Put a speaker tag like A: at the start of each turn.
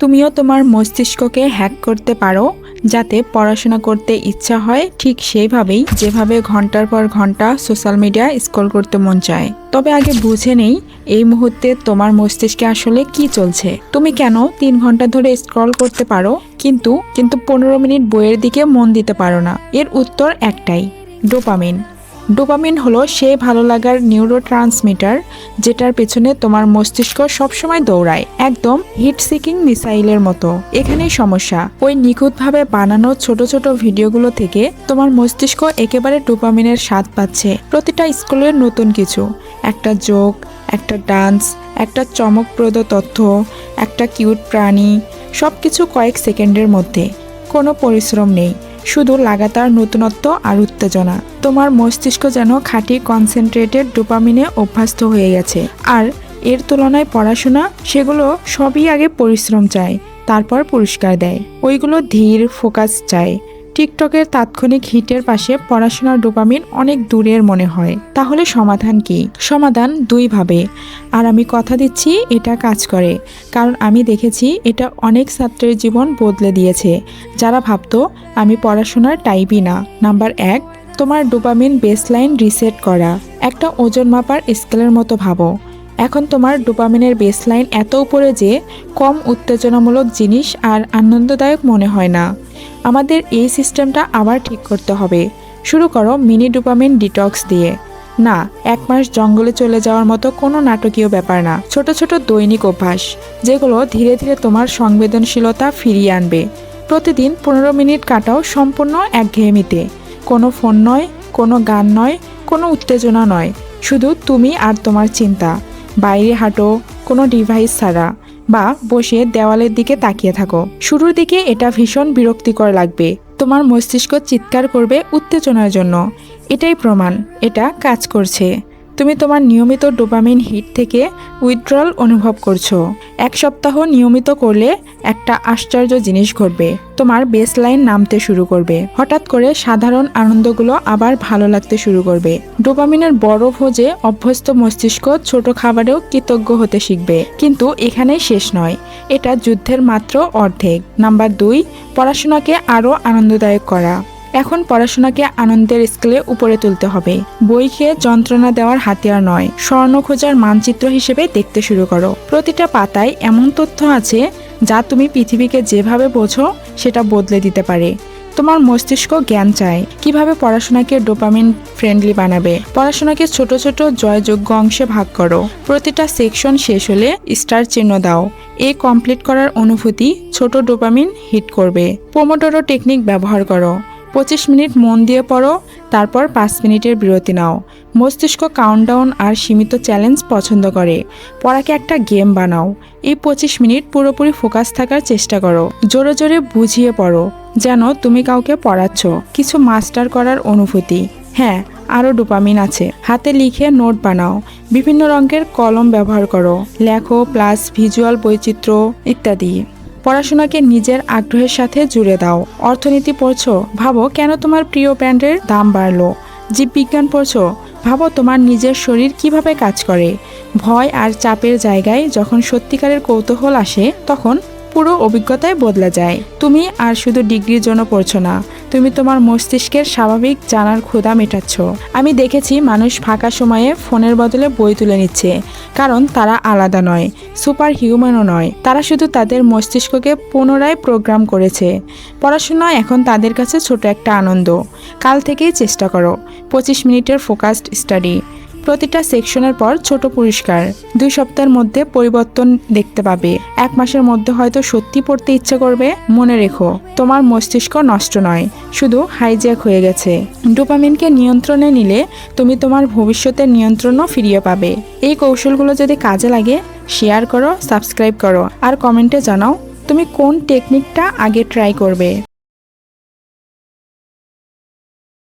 A: তুমিও তোমার মস্তিষ্ককে হ্যাক করতে পারো যাতে পড়াশোনা করতে ইচ্ছা হয় ঠিক সেইভাবেই যেভাবে ঘন্টার পর ঘন্টা সোশ্যাল মিডিয়া স্ক্রল করতে মন চায়। তবে আগে বুঝে নেই এই মুহূর্তে তোমার মস্তিষ্কে আসলে কি চলছে। তুমি কেন 3 ঘন্টা ধরে স্ক্রল করতে পারো কিন্তু 15 মিনিট বইয়ের দিকে মন দিতে পারো না? এর উত্তর একটাই, ডোপামিন। ডোপামিন হলো সেই ভালো লাগার নিউরোট্রান্সমিটার যেটার পেছনে তোমার মস্তিষ্ক সবসময় দৌড়ায়, একদম হিট সিকিং মিসাইলের মতো। এখানেই সমস্যা, ওই নিখুঁতভাবে বানানো ছোট ছোট ভিডিওগুলো থেকে তোমার মস্তিষ্ক একেবারে ডোপামিনের স্বাদ পাচ্ছে। প্রতিটা স্কুলের নতুন কিছু, একটা জোক, একটা ডান্স, একটা চমকপ্রদ তথ্য, একটা কিউট প্রাণী, সবকিছু কয়েক সেকেন্ডের মধ্যে। কোনো পরিশ্রম নেই, শুধু লাগাতার নতুনত্ব আর উত্তেজনা। তোমার মস্তিষ্ক যেন খাঁটি কনসেন্ট্রেটেড ডোপামিনে অভ্যস্ত হয়ে গেছে। আর এর তুলনায় পড়াশোনা, সেগুলো সবই আগে পরিশ্রম চায়, তারপর পুরস্কার দেয়। ওইগুলো ধীর ফোকাস চায়। টিকটকের তাৎক্ষণিক হিটের পাশে পড়াশোনার ডোপামিন অনেক দূরের মনে হয়। তাহলে সমাধান কি? সমাধান 2 ভাবে, আর আমি কথা দিচ্ছি এটা কাজ করে, কারণ আমি দেখেছি এটা অনেক ছাত্রের জীবন বদলে দিয়েছে যারা ভাবতো আমি পড়াশোনার টাইপই না। নাম্বার 1, তোমার ডোপামিন বেসলাইন রিসেট করা। একটা ওজন মাপার স্কেলের মতো ভাবো। এখন তোমার ডোপামিনের বেসলাইন এত উপরে যে কম উত্তেজনামূলক জিনিস আর আনন্দদায়ক মনে হয় না। আমাদের এই সিস্টেমটা আবার ঠিক করতে হবে। শুরু করো মিনি ডোপামিন ডিটক্স দিয়ে। না, 1 মাস জঙ্গলে চলে যাওয়ার মতো কোনো নাটকীয় ব্যাপার না। ছোট ছোট দৈনিক অভ্যাস যেগুলো ধীরে ধীরে তোমার সংবেদনশীলতা ফিরিয়ে আনবে। প্রতিদিন 15 মিনিট কাটাও সম্পূর্ণ একঘেয়েমিতে। কোনো ফোন নয়, কোনো গান নয়, কোনো উত্তেজনা নয়, শুধু তুমি আর তোমার চিন্তা। বাইরে হাঁটো, কোনো ডিভাইস ছাড়া, বা বসে দেওয়ালের দিকে তাকিয়ে থাকো। শুরুর দিকে এটা ভীষণ বিরক্তিকর লাগবে, তোমার মস্তিষ্ক চিৎকার করবে উত্তেজনার জন্য। এটাই প্রমাণ এটা কাজ করছে। তুমি তোমার নিয়মিত ডোপামিন হিট থেকে উইথড্রল অনুভব করছো। 1 সপ্তাহ নিয়মিত করলে একটা আশ্চর্য জিনিস ঘটবে, তোমার বেসলাইন নামতে শুরু করবে। হঠাৎ করে সাধারণ আনন্দগুলো আবার ভালো লাগতে শুরু করবে। ডোপামিনের বড় ভোজে অভ্যস্ত মস্তিষ্ক ছোট খাবারেও কৃতজ্ঞ হতে শিখবে। কিন্তু এখানেই শেষ নয়, এটা যুদ্ধের মাত্র অর্ধেক। নাম্বার 2, পড়াশোনাকে আরও আনন্দদায়ক করা। এখন পড়াশোনাকে আনন্দের স্কেলে উপরে তুলতে হবে। বইকে যন্ত্রণা দেওয়ার হাতিয়ার নয়, স্বর্ণ খোঁজার মানচিত্র হিসেবে দেখতে শুরু করো। প্রতিটা পাতায় এমন তথ্য আছে যা তুমি পৃথিবীকে যেভাবে বোঝো সেটা বদলে দিতে পারে। তোমার মস্তিষ্ক জ্ঞান চায়। কিভাবে পড়াশোনাকে ডোপামিন ফ্রেন্ডলি বানাবে? পড়াশোনাকে ছোট ছোট জয়যোগ্য অংশে ভাগ করো। প্রতিটা সেকশন শেষ হলে স্টার চিহ্ন দাও। এই কমপ্লিট করার অনুভূতি ছোট ডোপামিন হিট করবে। পোমোডোরো টেকনিক ব্যবহার করো। 25 মিনিট মন দিয়ে পড়ো, তারপর 5 মিনিটের বিরতি নাও। মস্তিষ্ক কাউন্টডাউন আর সীমিত চ্যালেঞ্জ পছন্দ করে। পড়াকে একটা গেম বানাও। এই 25 মিনিট পুরোপুরি ফোকাস থাকার চেষ্টা করো। জোরে জোরে বুঝিয়ে পড়ো, যেন তুমি কাউকে পড়াচ্ছ। কিছু মাস্টার করার অনুভূতি। হ্যাঁ, আরও ডোপামিন আছে। হাতে লিখে নোট বানাও। বিভিন্ন রঙের কলম ব্যবহার করো। লেখো প্লাস ভিজুয়াল বৈচিত্র্য ইত্যাদি। পড়াশোনাকে নিজের আগ্রহের সাথে জুড়ে দাও। অর্থনীতি পড়ছো, ভাবো কেন তোমার প্রিয় ব্র্যান্ডের দাম বাড়লো। জীববিজ্ঞান পড়ছো, ভাবো তোমার নিজের শরীর কিভাবে কাজ করে। ভয় আর চাপের জায়গায় যখন সত্যিকারের কৌতূহল আসে, তখন পুরো অভিজ্ঞতায় বদলে যায়। তুমি আর শুধু ডিগ্রির জন্য পড়ছো না, তুমি তোমার মস্তিষ্কের স্বাভাবিক জানার ক্ষুধা মেটাচ্ছ। আমি দেখেছি মানুষ ফাঁকা সময়ে ফোনের বদলে বই তুলে নিচ্ছে, কারণ তারা আলাদা নয়, সুপার হিউম্যানও নয়। তারা শুধু তাদের মস্তিষ্ককে পুনরায় প্রোগ্রাম করেছে। পড়াশোনা এখন তাদের কাছে ছোট একটা আনন্দ। কাল থেকেই চেষ্টা করো 25 মিনিটের ফোকাসড স্টাডি। প্রতিটা সেকশনের পর ছোট পুরস্কার। 2 সপ্তাহের মধ্যে পরিবর্তন দেখতে পাবে। 1 মাসের মধ্যে হয়তো সত্যি পড়তে ইচ্ছে করবে। মনে রেখো, তোমার মস্তিষ্ক নষ্ট নয়, শুধু হাইজ্যাক হয়ে গেছে। ডোপামিনকে নিয়ন্ত্রণে নিলে তুমি তোমার ভবিষ্যতের নিয়ন্ত্রণও ফিরিয়ে পাবে। এই কৌশলগুলো যদি কাজে লাগে, শেয়ার করো, সাবস্ক্রাইব করো, আর কমেন্টে জানাও তুমি কোন টেকনিকটা আগে ট্রাই করবে।